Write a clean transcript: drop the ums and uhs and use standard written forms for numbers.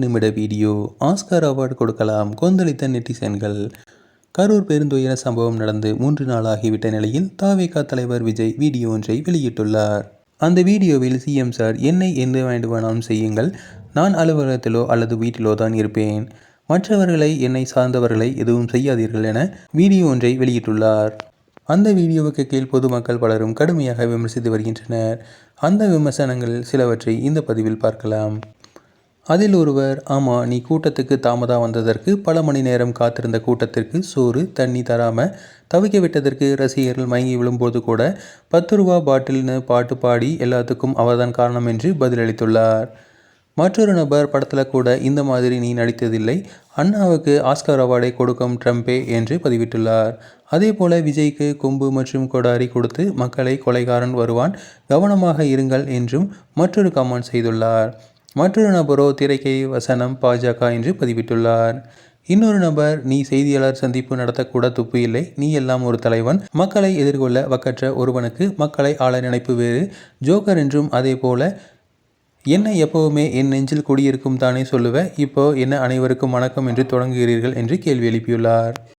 நிமிட video Oscar award கொடுக்கலாம் கொந்தளித்த நெட்டிசன்கள். கரூர் பெருந்துயர சம்பவம் நடந்து 3 நாளாகிவிட்ட நிலையில் தவிக தலைவர் விஜய் வீடியோ ஒன்றை வெளியிட்டுள்ளார். அந்த வீடியோவில் சிஎம் சார், என்னை என்ன வேண்டுமானாலும் செய்யுங்கள், நான் அலுவலகத்திலோ அல்லது வீட்டிலோ தான் இருப்பேன், மற்றவர்களை என்னை சார்ந்தவர்களை எதுவும் செய்யாதீர்கள் என வீடியோ ஒன்றை வெளியிட்டுள்ளார். அந்த வீடியோவுக்கு கீழ் பொதுமக்கள் பலரும் கடுமையாக விமர்சித்து வருகின்றனர். அந்த விமர்சனங்களில் சிலவற்றை இந்த பதிவில் பார்க்கலாம். அதில் ஒருவர், ஆமா, நீ கூட்டத்துக்கு தாமதம் வந்ததற்கு, பல மணி நேரம் காத்திருந்த கூட்டத்திற்கு சோறு தண்ணி தராம தவிக்க விட்டதற்கு, ரசிகர்கள் மயங்கி விழும்போது கூட 10 ரூபா பாட்டில்னு பாட்டு பாடி எல்லாத்துக்கும் அவர்தான் காரணம் என்று பதிலளித்துள்ளார். மற்றொரு நபர், படத்துல கூட இந்த மாதிரி நீ நடித்ததில்லை, அண்ணாவுக்கு ஆஸ்கார் அவார்டை கொடுக்கும் ட்ரம்பே என்று பதிவிட்டுள்ளார். அதேபோல விஜய்க்கு கொம்பு மற்றும் கொடாரி கொடுத்து மக்களை கொலைகாரன் வருவான், கவனமாக இருங்கள் என்றும் மற்றொரு கமெண்ட் செய்துள்ளார். மற்றொரு நபரோ திரைக்கை வசனம் பாஜக என்று பதிவிட்டுள்ளார். இன்னொரு நபர், நீ செய்தியாளர் சந்திப்பு நடத்தக்கூட துப்பு இல்லை, நீ எல்லாம் ஒரு தலைவன், மக்களை எதிர்கொள்ள வக்கற்ற ஒருவனுக்கு மக்களை ஆள நினைப்பு வேறு, ஜோக்கர் என்றும் அதேபோல என்ன எப்பவுமே என் நெஞ்சில் குடியிருக்கும் தானே சொல்லுவ, இப்போ என்ன அனைவருக்கும் வணக்கம் என்று தொடங்குகிறீர்கள் என்று கேள்வி எழுப்பியுள்ளார்.